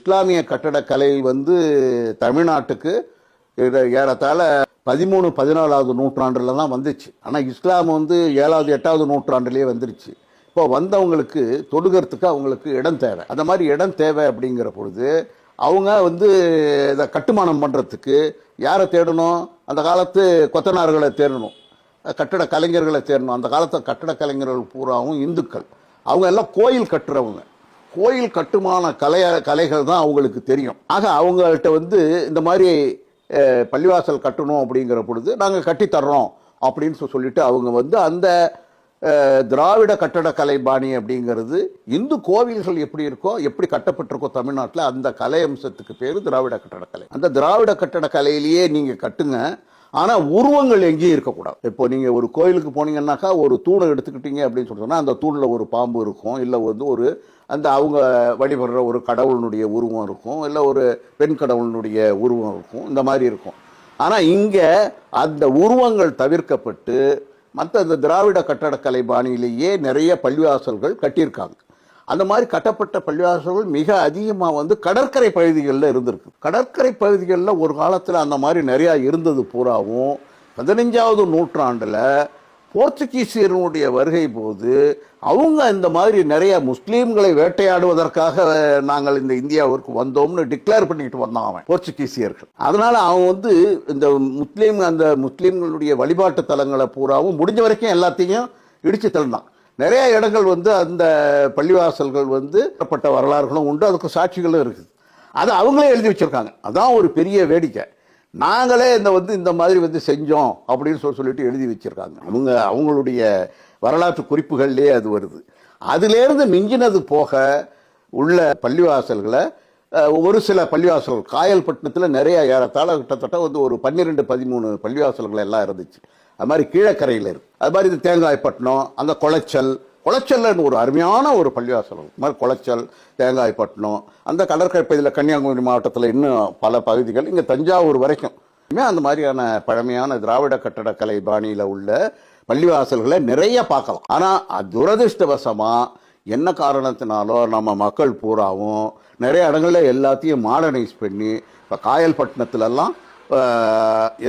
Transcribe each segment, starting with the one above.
இஸ்லாமிய கட்டடக்கலை தமிழ்நாட்டுக்கு ஏறத்தாழ 13-14வது நூற்றாண்டுல தான் வந்துச்சு. ஆனால் இஸ்லாம் 7வது 8வது நூற்றாண்டுலேயே வந்துருச்சு. இப்போ வந்தவங்களுக்கு தொழுகிறதுக்கு அவங்களுக்கு இடம் தேவை. அந்த மாதிரி இடம் தேவை அப்படிங்கிற பொழுது அவங்க இதை கட்டுமானம் பண்ணுறதுக்கு யாரை தேடணும்? அந்த காலத்து கொத்தனார்களை தேடணும், கட்டட கலைஞர்களை தேடணும். அந்த காலத்து கட்டட கலைஞர்கள் பூராவும் இந்துக்கள். அவங்க எல்லாம் கோயில் கட்டுறவங்க. கோயில் கட்டுமான கலைகள் தான் அவங்களுக்கு தெரியும். ஆக அவங்கள்ட்ட இந்த மாதிரி பள்ளிவாசல் கட்டணும் அப்படிங்கிற பொழுது நாங்கள் கட்டித்தர்றோம் அப்படின்னு சொல்லிட்டு அவங்க அந்த திராவிட கட்டடக்கலை பாணி அப்படிங்கிறது இந்து கோவில்கள் எப்படி இருக்கோ, எப்படி கட்டப்பட்டிருக்கோ தமிழ்நாட்டில், அந்த கலை அம்சத்துக்கு பேர் திராவிட கட்டடக்கலை. அந்த திராவிட கட்டடக்கலையிலேயே நீங்கள் கட்டுங்க, ஆனால் உருவங்கள் எங்கேயும் இருக்கக்கூடாது. இப்போ நீங்கள் ஒரு கோயிலுக்கு போனீங்கன்னாக்கா ஒரு தூணை எடுத்துக்கிட்டீங்க அப்படின்னு சொன்னா அந்த தூணில் ஒரு பாம்பு இருக்கும், இல்லை ஒரு அவங்க வழிபடுற ஒரு கடவுளுடைய உருவம் இருக்கும், இல்லை ஒரு பெண் கடவுளுடைய உருவம் இருக்கும், இந்த மாதிரி இருக்கும். ஆனால் இங்கே அந்த உருவங்கள் தவிர்க்கப்பட்டு மற்ற இந்த திராவிட கட்டடக்கலை பாணியிலேயே நிறைய பள்ளிவாசல்கள் கட்டியிருக்காங்க. அந்த மாதிரி கட்டப்பட்ட பள்ளிவாசல்கள் மிக அதிகமாக கடற்கரை பகுதிகளில் இருந்திருக்கு. கடற்கரை பகுதிகளில் ஒரு காலத்தில் அந்த மாதிரி நிறையா இருந்தது பூராவும் 15வது நூற்றாண்டில் போர்ச்சுகீசியர்களுடைய வருகை போது அவங்க இந்த மாதிரி நிறைய முஸ்லீம்களை வேட்டையாடுவதற்காக நாங்கள் இந்த இந்தியாவிற்கு வந்தோம்னு டிக்ளேர் பண்ணிட்டு வந்தாங்க போர்ச்சுகீசியர்கள். அதனால அவங்க இந்த முஸ்லீம்களுடைய வழிபாட்டு தலங்களை பூராவும் முடிஞ்ச வரைக்கும் எல்லாத்தையும் இடிச்சு தள்ளினான். நிறைய இடங்கள் அந்த பள்ளிவாசல்கள் கட்டப்பட்ட வரலாறுகளும் உண்டு, அதுக்கு சாட்சிகளும் இருக்குது. அது அவங்களே எழுதி வச்சிருக்காங்க. அதான் ஒரு பெரிய வேடிக்கை. நாங்களே இந்த மாதிரி செஞ்சோம் அப்படின்னு சொல்லிட்டு எழுதி வச்சிருக்காங்க. அவங்களுடைய வரலாற்று குறிப்புகள்லேயே அது வருது. அதிலேருந்து மிஞ்சினது போக உள்ள பள்ளிவாசல்களை ஒரு சில பள்ளிவாசல்கள் காயல்பட்டினத்தில் நிறைய ஏறத்தாழ கிட்டத்தட்ட ஒரு 12-13 பள்ளிவாசல்கள் எல்லாம் இருந்துச்சு. அது மாதிரி கீழக்கரையில் இருக்கு. அது மாதிரி தேங்காய்பட்டினம், அந்த குளச்சல்னு ஒரு அருமையான ஒரு பள்ளிவாசல். இது மாதிரி குளச்சல், தேங்காய்பட்டினம், அந்த கடற்கரை பகுதியில் கன்னியாகுமரி மாவட்டத்தில் இன்னும் பல பகுதிகள், இங்கே தஞ்சாவூர் வரைக்கும் அந்த மாதிரியான பழமையான திராவிட கட்டடக்கலை பாணியில் உள்ள பள்ளிவாசல்களை நிறைய பார்க்கலாம். ஆனால் துரதிருஷ்டவசமாக என்ன காரணத்தினாலோ நம்ம மக்கள் பூராவும் நிறைய இடங்களில் எல்லாத்தையும் மாடர்னைஸ் பண்ணி இப்போ காயல்பட்டினத்துலலாம்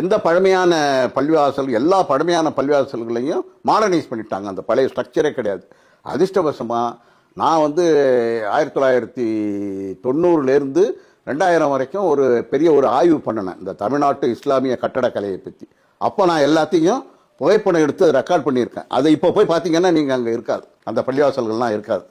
எந்த பழமையான பள்ளிவாசல், எல்லா பழமையான பள்ளிவாசல்களையும் மாடர்னைஸ் பண்ணிட்டாங்க. அந்த பழைய ஸ்ட்ரக்சரே கிடையாது. அதிர்ஷ்டவசமாக நான் 1990லேருந்து 2000 வரைக்கும் ஒரு பெரிய ஆய்வு பண்ணினேன் இந்த தமிழ்நாட்டு இஸ்லாமிய கட்டடக்கலையை பற்றி. அப்போ நான் எல்லாத்தையும் புகைப்படம் எடுத்து ரெக்கார்ட் பண்ணியிருக்கேன். அதை இப்போ போய் பார்த்தீங்கன்னா நீங்கள் அங்கே இருக்காது, அந்த பள்ளிவாசல்கள்லாம் இருக்காது.